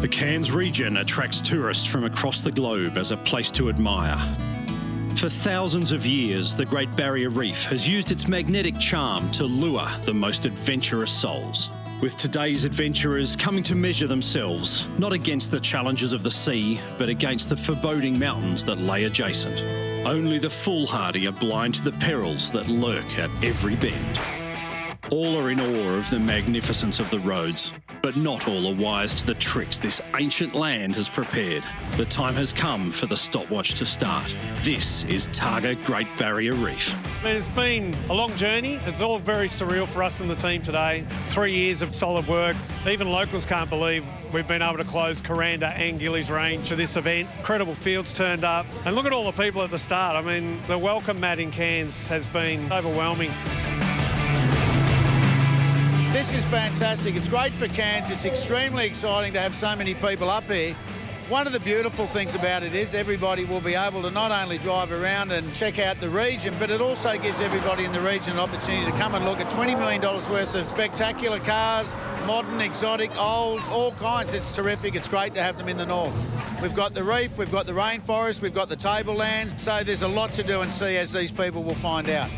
The Cairns region attracts tourists from across the globe as a place to admire. For thousands of years, the Great Barrier Reef has used its magnetic charm to lure the most adventurous souls. With today's adventurers coming to measure themselves, not against the challenges of the sea, but against the foreboding mountains that lay adjacent. Only the foolhardy are blind to the perils that lurk at every bend. All are in awe of the magnificence of the roads, but not all are wise to the tricks this ancient land has prepared. The time has come for the stopwatch to start. This is Targa Great Barrier Reef. It's been a long journey. It's all very surreal for us and the team today. 3 years of solid work. Even locals can't believe we've been able to close Kuranda and Gillies Range for this event. Incredible fields turned up. And look at all the people at the start. I mean, the welcome mat in Cairns has been overwhelming. This is fantastic. It's great for Cairns. It's extremely exciting to have so many people up here. One of the beautiful things about it is everybody will be able to not only drive around and check out the region, but it also gives everybody in the region an opportunity to come and look at $20 million worth of spectacular cars, modern, exotic, olds, all kinds. It's terrific. It's great to have them in the north. We've got the reef, we've got the rainforest, we've got the tablelands. So there's a lot to do and see, as these people will find out.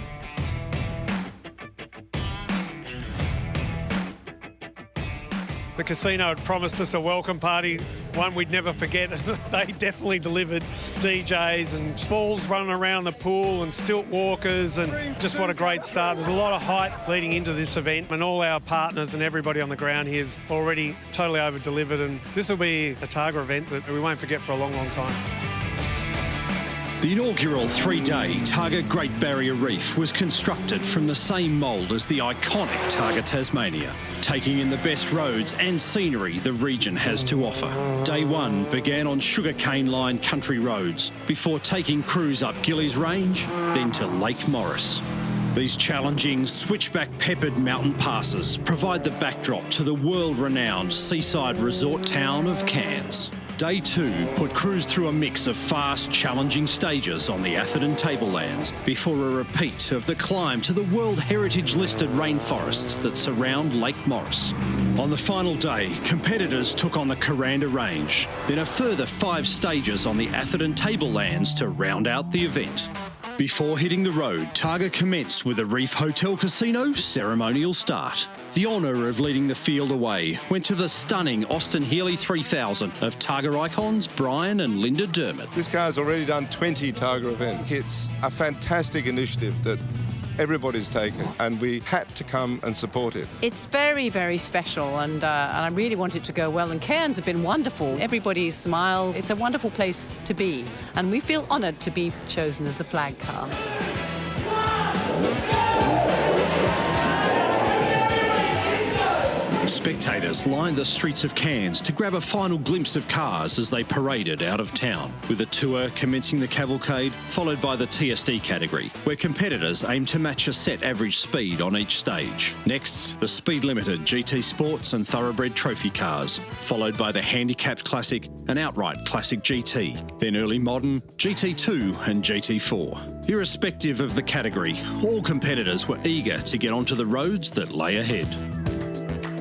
The casino had promised us a welcome party, one we'd never forget. They definitely delivered. DJs and balls running around the pool and stilt walkers, and just what a great start. There's a lot of hype leading into this event, and all our partners and everybody on the ground here is already totally over-delivered, and this will be a Targa event that we won't forget for a long, long time. The inaugural 3-day Targa Great Barrier Reef was constructed from the same mould as the iconic Targa Tasmania, taking in the best roads and scenery the region has to offer. Day one began on sugarcane-lined country roads, before taking crews up Gillies Range, then to Lake Morris. These challenging, switchback-peppered mountain passes provide the backdrop to the world-renowned seaside resort town of Cairns. Day two put crews through a mix of fast, challenging stages on the Atherton tablelands before a repeat of the climb to the World Heritage listed rainforests that surround Lake Morris. On the final day, competitors took on the Kuranda Range, then a further 5 stages on the Atherton tablelands to round out the event. Before hitting the road, Targa commenced with a Reef Hotel Casino ceremonial start. The honour of leading the field away went to the stunning Austin Healey 3000 of Targa icons Brian and Linda Dermott. This car's already done 20 Targa events. It's a fantastic initiative that everybody's taken, and we had to come and support it. It's very, very special, and I really want it to go well. And Cairns have been wonderful. Everybody smiles. It's a wonderful place to be, and we feel honoured to be chosen as the flag car. Spectators lined the streets of Cairns to grab a final glimpse of cars as they paraded out of town, with the tour commencing the cavalcade, followed by the TSD category, where competitors aim to match a set average speed on each stage. Next, the speed-limited GT Sports and Thoroughbred trophy cars, followed by the handicapped classic and outright classic GT, then early modern, GT2 and GT4. Irrespective of the category, all competitors were eager to get onto the roads that lay ahead.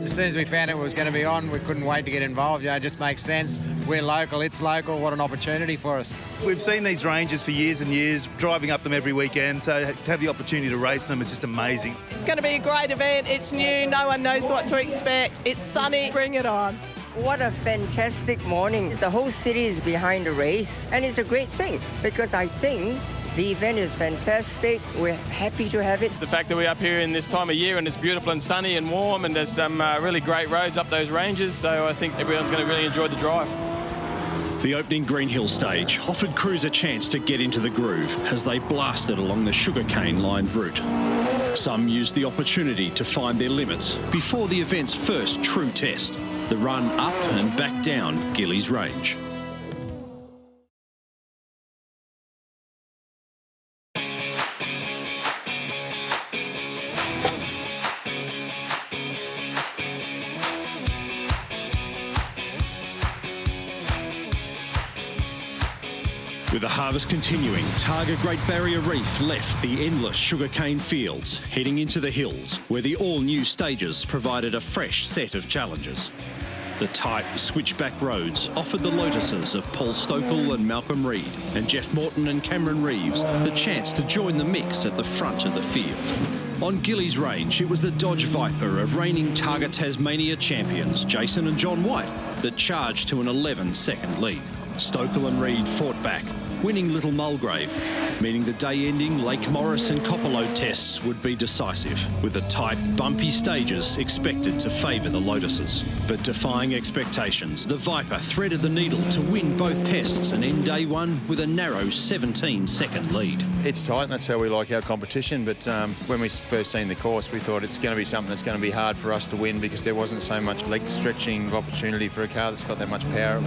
As soon as we found it was going to be on, we couldn't wait to get involved. You know, it just makes sense. We're local, it's local. What an opportunity for us. We've seen these ranges for years and years, driving up them every weekend, so to have the opportunity to race them is just amazing. It's going to be a great event. It's new, no one knows what to expect. It's sunny, bring it on. What a fantastic morning. The whole city is behind the race, and it's a great thing because I think the event is fantastic. We're happy to have it. The fact that we're up here in this time of year and it's beautiful and sunny and warm, and there's some really great roads up those ranges, so I think everyone's going to really enjoy the drive. The opening Green Hill stage offered crews a chance to get into the groove as they blasted along the sugarcane-lined route. Some used the opportunity to find their limits before the event's first true test, the run up and back down Gillies Range. With the harvest continuing, Targa Great Barrier Reef left the endless sugarcane fields, heading into the hills, where the all-new stages provided a fresh set of challenges. The The tight switchback roads offered the Lotuses of Paul Stokell and Malcolm Reed and Jeff Morton and Cameron Reeves the chance to join the mix at the front of the field. On Gillies Range, it was the Dodge Viper of reigning Targa Tasmania champions Jason and John White that charged to an 11-second lead. Stokell and Reed fought back, winning Little Mulgrave, meaning the day-ending Lake Morris and Copperlode tests would be decisive, with the tight, bumpy stages expected to favour the Lotuses. But defying expectations, the Viper threaded the needle to win both tests and end day one with a narrow 17-second lead. It's tight, and that's how we like our competition, but when we first seen the course, we thought it's going to be something that's going to be hard for us to win because there wasn't so much leg stretching opportunity for a car that's got that much power.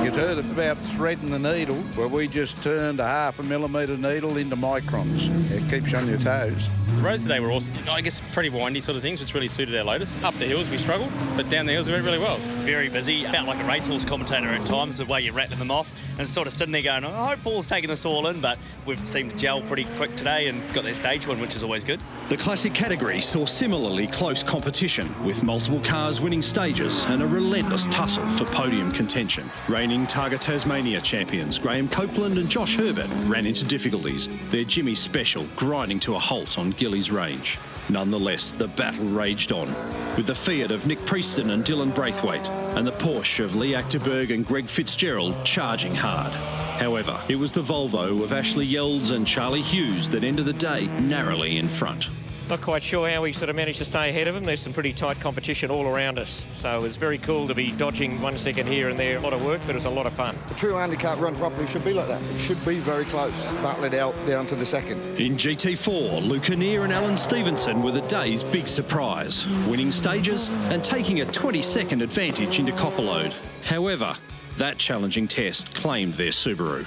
You'd heard about threading the needle, where we just turned a 0.5 millimetre needle into microns. It keeps you on your toes. The roads today were awesome. I guess pretty windy sort of things, which really suited our Lotus. Up the hills we struggled, but down the hills we went really well. Very busy. Felt like a racehorse commentator at times, the way you're rattling them off, and sort of sitting there going, I hope Paul's taking this all in, but we've seemed to gel pretty quick today and got that stage one, which is always good. The classic category saw similarly close competition, with multiple cars winning stages and a relentless tussle for podium contention. Reigning Targa Tasmania champions Graham Copeland and Josh Herbert ran into difficulties, their Jimmy Special grinding to a halt on Gillies Range. Nonetheless, the battle raged on, with the Fiat of Nick Prieston and Dylan Braithwaite and the Porsche of Lee Achterberg and Greg Fitzgerald charging hard. However, it was the Volvo of Ashley Yelds and Charlie Hughes that ended the day narrowly in front. Not quite sure how we sort of managed to stay ahead of them. There's some pretty tight competition all around us. So it was very cool to be dodging 1 second here and there. A lot of work, but it was a lot of fun. A true handicap run properly should be like that. It should be very close. Battle it out down to the second. In GT4, Luke Kinnear and Alan Stevenson were the day's big surprise, winning stages and taking a 20-second advantage into Copperlode. However, that challenging test claimed their Subaru.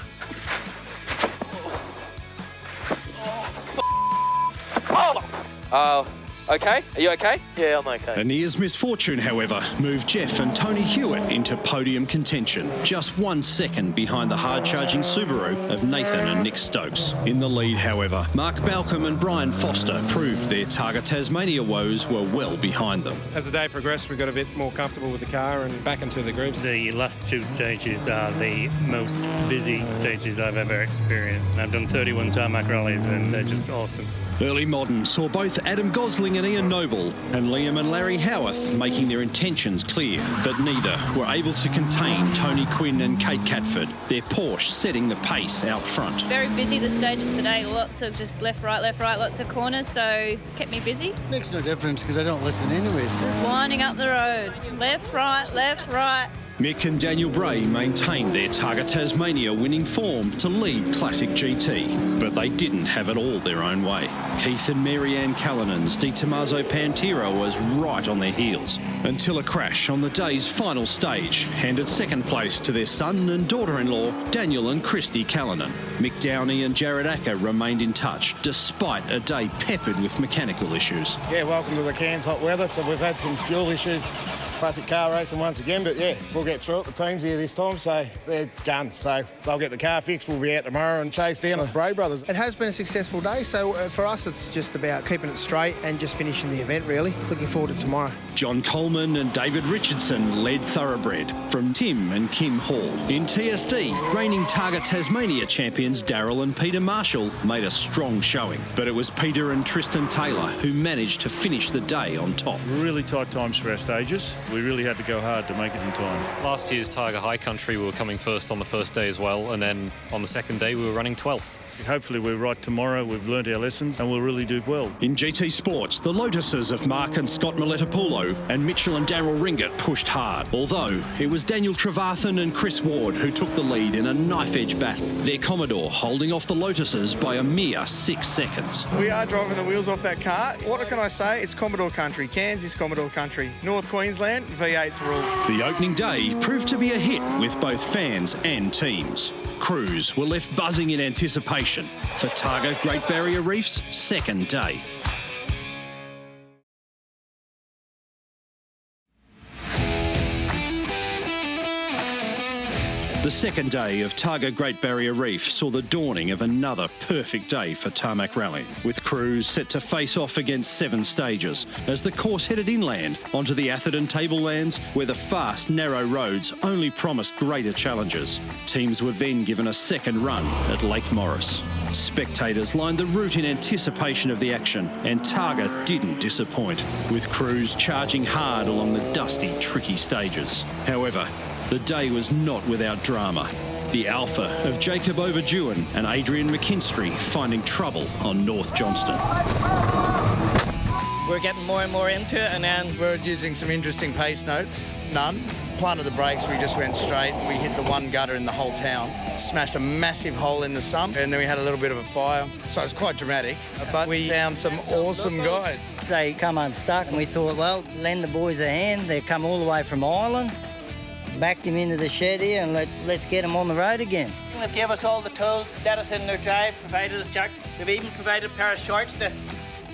Okay? Are you okay? Yeah, I'm okay. Anir's misfortune, however, moved Jeff and Tony Hewitt into podium contention, just 1 second behind the hard-charging Subaru of Nathan and Nick Stokes. In the lead, however, Mark Balcom and Brian Foster proved their Targa Tasmania woes were well behind them. As the day progressed, we got a bit more comfortable with the car and back into the grooves. The last two stages are the most busy stages I've ever experienced. I've done 31 tarmac rallies and they're just awesome. Early modern saw both Adam Gosling and Ian Noble and Liam and Larry Howarth making their intentions clear, but neither were able to contain Tony Quinn and Kate Catford, their Porsche setting the pace out front. Very busy the stages today, lots of just left, right, lots of corners, so kept me busy. Makes no difference because I don't listen anyways. Just winding up the road, left, right. Mick and Daniel Bray maintained their Targa Tasmania winning form to lead Classic GT, but they didn't have it all their own way. Keith and Mary-Ann Callinan's Di Tommaso Pantera was right on their heels, until a crash on the day's final stage handed second place to their son and daughter-in-law, Daniel and Christy Callanan. Mick Downey and Jared Acker remained in touch, despite a day peppered with mechanical issues. Yeah, welcome to the Cairns hot weather, so we've had some fuel issues. Classic car racing once again, but yeah, we'll get through it. The team's here this time, so they're guns. So they'll get the car fixed. We'll be out tomorrow and chase down the Bray brothers. It has been a successful day, so for us it's just about keeping it straight and just finishing the event, really. Looking forward to tomorrow. John Coleman and David Richardson led Thoroughbred from Tim and Kim Hall. In TSD, reigning Targa Tasmania champions Darryl and Peter Marshall made a strong showing, but it was Peter and Tristan Taylor who managed to finish the day on top. Really tight times for our stages. We really had to go hard to make it in time. Last year's Targa High Country, we were coming first on the first day as well, and then on the second day we were running 12th. Hopefully we're right tomorrow, we've learnt our lessons and we'll really do well. In GT Sports, the Lotuses of Mark and Scott Miletopoulo and Mitchell and Darryl Ringett pushed hard, although it was Daniel Trevathan and Chris Ward who took the lead in a knife-edge battle, their Commodore holding off the Lotuses by a mere 6 seconds. We are driving the wheels off that car. What can I say? It's Commodore country. Cairns is Commodore country. North Queensland, V8's rule. The opening day proved to be a hit with both fans and teams. Crews were left buzzing in anticipation for Targa Great Barrier Reef's second day. The second day of Targa Great Barrier Reef saw the dawning of another perfect day for tarmac rallying, with crews set to face off against 7 stages as the course headed inland onto the Atherton tablelands, where the fast, narrow roads only promised greater challenges. Teams were then given a second run at Lake Morris. Spectators lined the route in anticipation of the action, and Targa didn't disappoint, with crews charging hard along the dusty, tricky stages. However, the day was not without drama. The alpha of Jacob Overduin and Adrian McKinstry finding trouble on North Johnston. We're getting more and more into it, and then we're using some interesting pace notes. None. Planted the brakes, we just went straight. We hit the one gutter in the whole town. Smashed a massive hole in the sump, and then we had a little bit of a fire. So it was quite dramatic, but we found some awesome guys. They come unstuck, and we thought, well, lend the boys a hand. They come all the way from Ireland. Backed him into the shed here and let's get him on the road again. They've given us all the tools, let us in their drive, provided us jack. They've even provided a pair of shorts to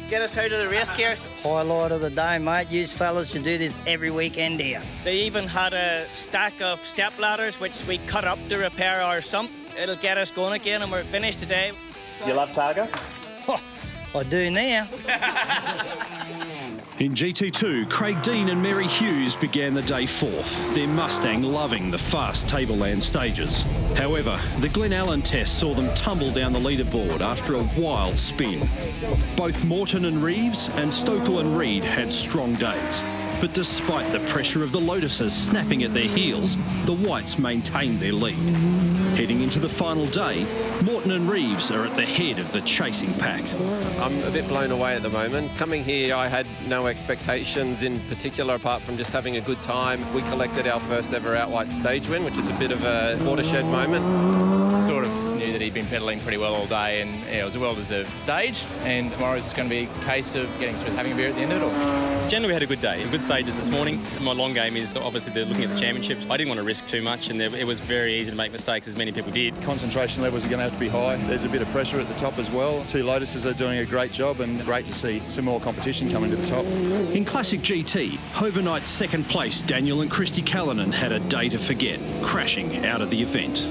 get us out of the race gear. Highlight of the day, mate. You fellas should do this every weekend here. They even had a stack of step ladders which we cut up to repair our sump. It'll get us going again, and we're finished today. You love Targa? Oh, I do now. In GT2, Craig Dean and Mary Hughes began the day 4th, their Mustang loving the fast tableland stages. However, the Glen Allen test saw them tumble down the leaderboard after a wild spin. Both Morton and Reeves and Stokel and Reed had strong days. But despite the pressure of the Lotuses snapping at their heels, the Whites maintained their lead. Heading into the final day, Morton and Reeves are at the head of the chasing pack. I'm a bit blown away at the moment. Coming here, I had no expectations in particular, apart from just having a good time. We collected our first ever outright stage win, which is a bit of a watershed moment. Sort of knew that he'd been pedalling pretty well all day, and yeah, it was a well-deserved stage. And tomorrow's going to be a case of getting through, having a beer at the end of it all. Generally, we had a good day. Some good stages this morning. My long game is obviously looking at the championships. I didn't want to risk too much, and it was very easy to make mistakes, as many people did. Concentration levels are going to have to be high. There's a bit of pressure at the top as well. 2 Lotuses are doing a great job, and great to see some more competition coming to the top. In Classic GT, overnight second place Daniel and Christy Callanan had a day to forget, crashing out of the event.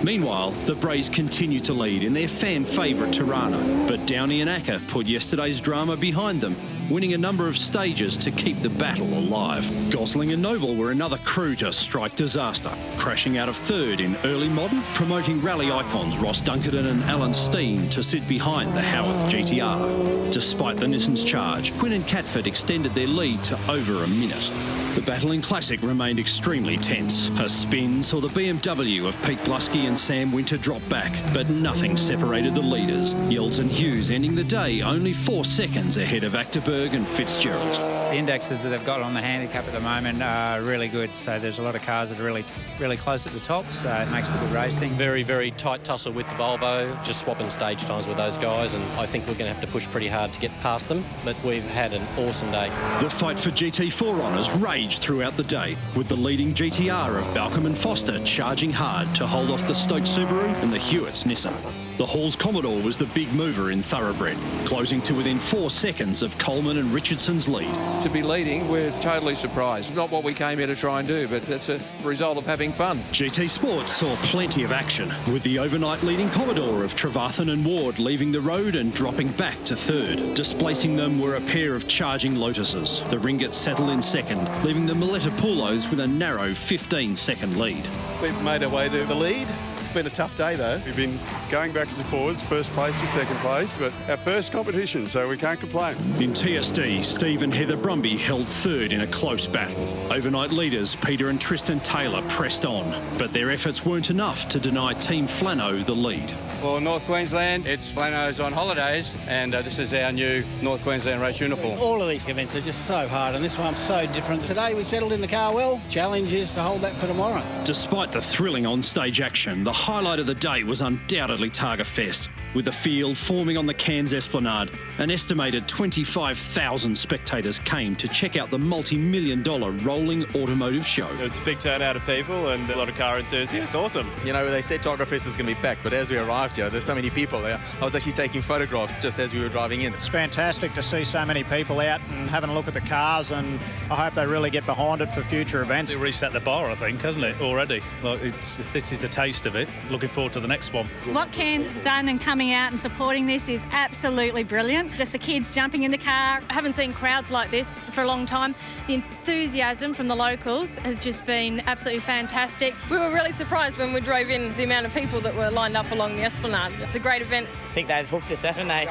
Meanwhile, the Brays continue to lead in their fan favourite Tirana, but Downey and Acker put yesterday's drama behind them, winning a number of stages to keep the battle alive. Gosling and Noble were another crew to strike disaster, crashing out of 3rd in early modern, promoting rally icons Ross Dunkerton and Alan Steen to sit behind the Howarth GTR. Despite the Nissan's charge, Quinn and Catford extended their lead to over a minute. The battle in Classic remained extremely tense. A spin saw the BMW of Pete Glusky and Sam Winter drop back, but nothing separated the leaders. Yelds and Hughes ending the day only 4 seconds ahead of Achterberg and Fitzgerald. The indexes that they've got on the handicap at the moment are really good, so there's a lot of cars that are really close at the top, so it makes for good racing. Very, very tight tussle with the Volvo, just swapping stage times with those guys, and I think we're going to have to push pretty hard to get past them, but we've had an awesome day. The fight for GT4 honours raged throughout the day, with the leading GTR of Balcombe and Foster charging hard to hold off the Stoke Subaru and the Hewitt's Nissan. The Hall's Commodore was the big mover in Thoroughbred, closing to within 4 seconds of Coleman and Richardson's lead. To be leading, we're totally surprised. Not what we came here to try and do, but that's a result of having fun. GT Sports saw plenty of action, with the overnight leading Commodore of Trevathan and Ward leaving the road and dropping back to 3rd. Displacing them were a pair of charging Lotuses. The Ringets settled in 2nd, leaving the Milletta Pulos with a narrow 15-second lead. We've made our way to the lead. It's been a tough day, though. We've been going backwards and forwards, first place to second place, but our first competition, so we can't complain. In TSD, Steve and Heather Brumby held 3rd in a close battle. Overnight leaders Peter and Tristan Taylor pressed on, but their efforts weren't enough to deny Team Flano the lead. For North Queensland, it's Flano's on holidays, and this is our new North Queensland race uniform. All of these events are just so hard, and this one's so different. Today we settled in the car well. Challenge is to hold that for tomorrow. Despite the thrilling on-stage action, the highlight of the day was undoubtedly Targa Fest, with the field forming on the Cairns Esplanade. An estimated 25,000 spectators came to check out the multi-million-dollar rolling automotive show. It was a big turnout of people and a lot of car enthusiasts. Awesome. You know, they said Targa Fest is going to be packed, but as we arrived here, there's so many people there. I was actually taking photographs just as we were driving in. It's fantastic to see so many people out and having a look at the cars, and I hope they really get behind it for future events. It reset the bar, I think, hasn't it, already? Like, if this is a taste of it, looking forward to the next one. What Cairns has done and coming out and supporting this is absolutely brilliant. Just the kids jumping in the car. I haven't seen crowds like this for a long time. The enthusiasm from the locals has just been absolutely fantastic. We were really surprised when we drove in the amount of people that were lined up along the Esplanade. It's a great event. I think they've hooked us, haven't they?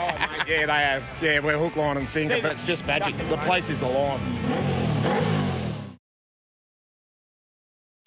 Yeah, they have. Yeah, we're hook, line and sinker, but it's just magic. The place is alive.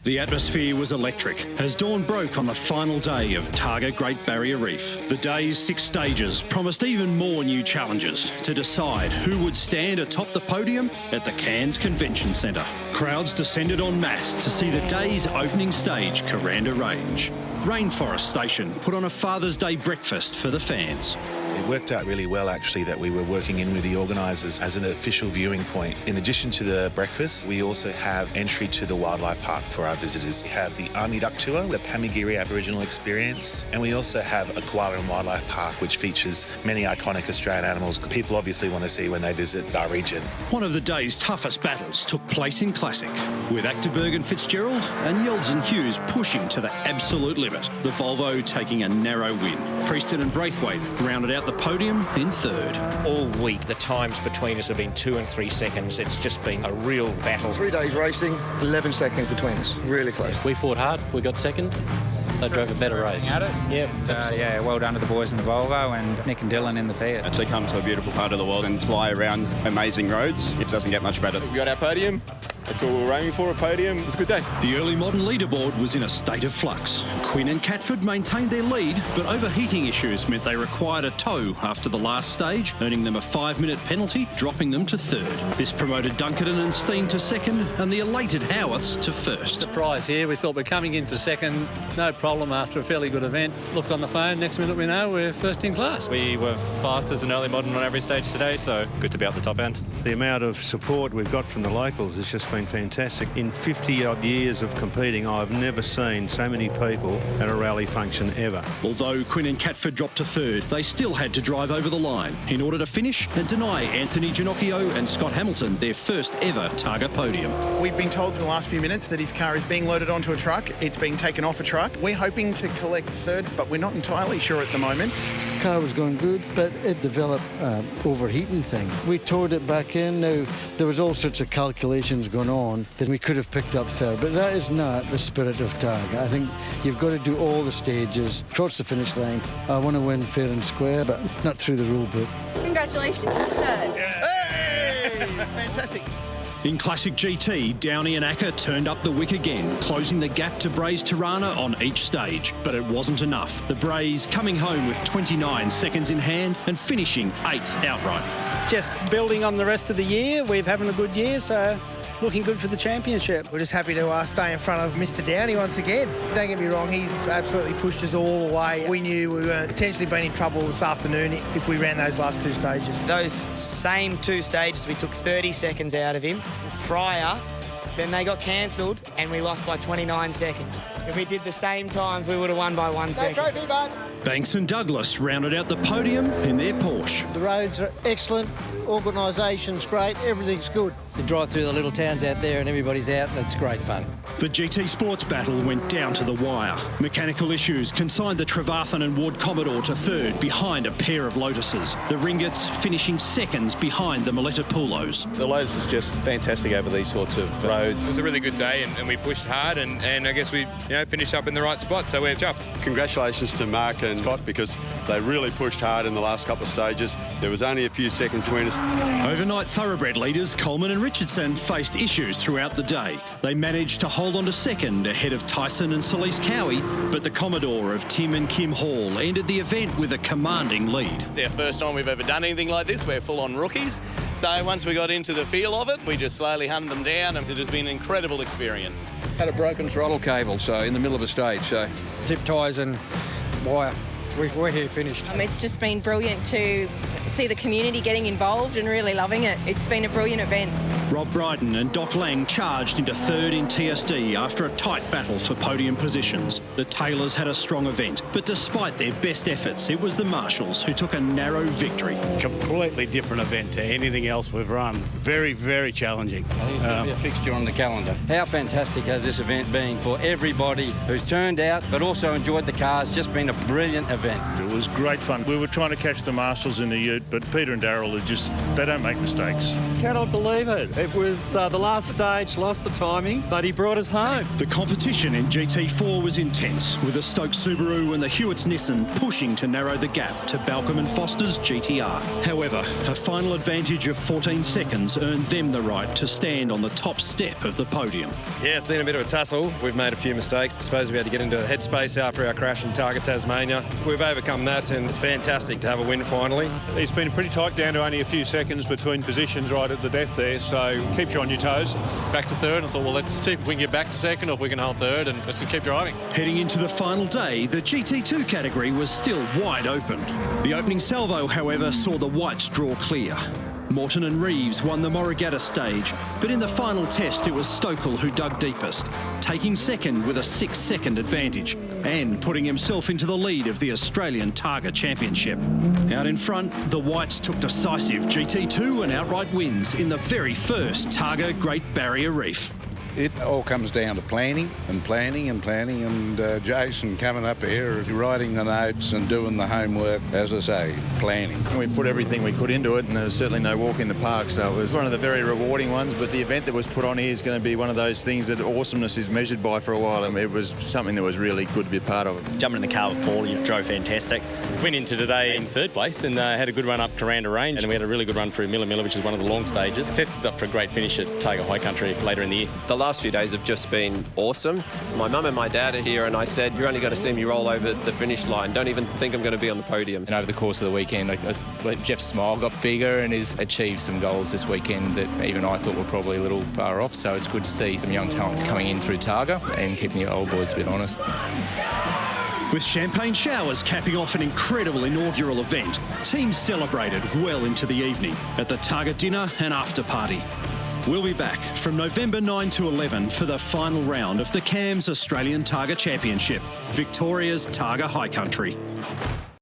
The atmosphere was electric as dawn broke on the final day of Targa Great Barrier Reef. The day's 6 stages promised even more new challenges to decide who would stand atop the podium at the Cairns Convention Centre. Crowds descended en masse to see the day's opening stage, Kuranda Range. Rainforest Station put on a Father's Day breakfast for the fans. It worked out really well, actually, that we were working in with the organisers as an official viewing point. In addition to the breakfast, we also have entry to the wildlife park for our visitors. We have the Army Duck Tour, the Pamigiri Aboriginal Experience, and we also have a koala and wildlife park, which features many iconic Australian animals people obviously want to see when they visit our region. One of the day's toughest battles took place in Classic, with Acterberg and Fitzgerald and Yelds and Hughes pushing to the absolute limit, the Volvo taking a narrow win. Preston and Braithwaite rounded out the podium in third. All week, the times between us have been 2 and 3 seconds. It's just been a real battle. 3 days racing, 11 seconds between us. Really close. We fought hard. We got second. They drove a better race. At it? Yeah, well done to the boys in the Volvo and Nick and Dylan in the Fiat. Actually come to a beautiful part of the world and fly around amazing roads. It doesn't get much better. We got our podium. That's what we were aiming for, a podium. It was a good day. The early modern leaderboard was in a state of flux. Quinn and Catford maintained their lead, but overheating issues meant they required a tow after the last stage, earning them a 5-minute penalty, dropping them to third. This promoted Dunkerton and Steen to second, and the elated Howarths to first. Surprise here. We thought we're coming in for second. No problem after a fairly good event. Looked on the phone. Next minute we know we're first in class. We were fast as an early modern on every stage today, so good to be at the top end. The amount of support we've got from the locals has just been fantastic. In 50-odd years of competing, I've never seen so many people at a rally function ever. Although Quinn and Catford dropped to third, they still had to drive over the line in order to finish and deny Anthony Ginocchio and Scott Hamilton their first ever Targa podium. We've been told in the last few minutes that his car is being loaded onto a truck. It's being taken off a truck. We're hoping to collect thirds, but we're not entirely sure at the moment. The car was going good, but it developed overheating thing. We towed it back in. Now, there was all sorts of calculations going on that we could have picked up third, but that is not the spirit of Targa. I think you've got to do all the stages, cross the finish line. I want to win fair and square, but not through the rule book. Congratulations, third. Hey! Fantastic. In Classic GT, Downey and Acker turned up the wick again, closing the gap to Brays Tirana on each stage. But it wasn't enough. The Brays coming home with 29 seconds in hand and finishing 8th outright. Just building on the rest of the year. We're having a good year, so looking good for the championship. We're just happy to stay in front of Mr. Downey once again. Don't get me wrong, he's absolutely pushed us all the way. We knew we were potentially being in trouble this afternoon if we ran those last 2 stages. Those same 2 stages, we took 30 seconds out of him prior, then they got cancelled and we lost by 29 seconds. If we did the same times, we would have won by 1 second. Trophy, bud. Banks and Douglas rounded out the podium in their Porsche. The roads are excellent, organisation's great, everything's good. You drive through the little towns out there and everybody's out and it's great fun. The GT Sports battle went down to the wire. Mechanical issues consigned the Trevarthen and Ward Commodore to third behind a pair of Lotuses. The Ringets finishing seconds behind the Moletta Pulos. The Lotus is just fantastic over these sorts of roads. It was a really good day and we pushed hard and I guess we finished up in the right spot, so we're chuffed. Congratulations to Mark and Scott because they really pushed hard in the last couple of stages. There was only a few seconds between us. Overnight thoroughbred leaders Coleman and Richardson faced issues throughout the day. They managed to hold on to second ahead of Tyson and Celise Cowie, but the Commodore of Tim and Kim Hall ended the event with a commanding lead. It's our first time we've ever done anything like this. We're full-on rookies. So once we got into the feel of it, we just slowly hummed them down and it has been an incredible experience. Had a broken throttle cable, so in the middle of a stage, so. Zip ties and wire. We're here finished. It's just been brilliant to see the community getting involved and really loving it. It's been a brilliant event. Rob Bryden and Doc Lang charged into third in TSD after a tight battle for podium positions. The Taylors had a strong event, but despite their best efforts, it was the Marshals who took a narrow victory. Completely different event to anything else we've run. Very, very challenging. It's going to be a fixture on the calendar. How fantastic has this event been for everybody who's turned out but also enjoyed the cars? Just been a brilliant event. It was great fun. We were trying to catch the Marshals in the ute, but Peter and Darryl are just, they don't make mistakes. Cannot believe it. It was the last stage, lost the timing, but he brought us home. The competition in GT4 was intense, with the Stoke Subaru and the Hewitt's Nissan pushing to narrow the gap to Balcombe and Foster's GTR. However, a final advantage of 14 seconds earned them the right to stand on the top step of the podium. Yeah, it's been a bit of a tussle. We've made a few mistakes. I suppose we had to get into a headspace after our crash in Targa, Tasmania. We've overcome that, and it's fantastic to have a win finally. It's been pretty tight, down to only a few seconds between positions right at the death there, so keeps you on your toes. Back to third, I thought, well, let's see if we can get back to second or if we can hold third, and let's just keep driving. Heading into the final day, the GT2 category was still wide open. The opening salvo, however, saw the whites draw clear. Morton and Reeves won the Morrigatta stage, but in the final test it was Stokel who dug deepest, taking second with a 6-second advantage and putting himself into the lead of the Australian Targa Championship. Out in front, the whites took decisive GT2 and outright wins in the very first Targa Great Barrier Reef. It all comes down to planning, and Jason coming up here, writing the notes and doing the homework, as I say, planning. We put everything we could into it, and there was certainly no walk in the park, so it was one of the very rewarding ones, but the event that was put on here is going to be one of those things that awesomeness is measured by for a while, and it was something that was really good to be a part of. Jumping in the car with Paul, you drove fantastic. Went into today in third place and had a good run up Taranda Range, and we had a really good run through Milla, which is one of the long stages. It sets us up for a great finish at Targa High Country later in the year. The last few days have just been awesome. My mum and my dad are here, and I said, you're only going to see me roll over the finish line. Don't even think I'm going to be on the podium. And over the course of the weekend, Jeff's smile got bigger and he's achieved some goals this weekend that even I thought were probably a little far off. So it's good to see some young talent coming in through Targa and keeping the old boys a bit honest. With champagne showers capping off an incredible inaugural event, teams celebrated well into the evening at the Targa dinner and after party. We'll be back from November 9 to 11 for the final round of the CAMS Australian Targa Championship, Victoria's Targa High Country.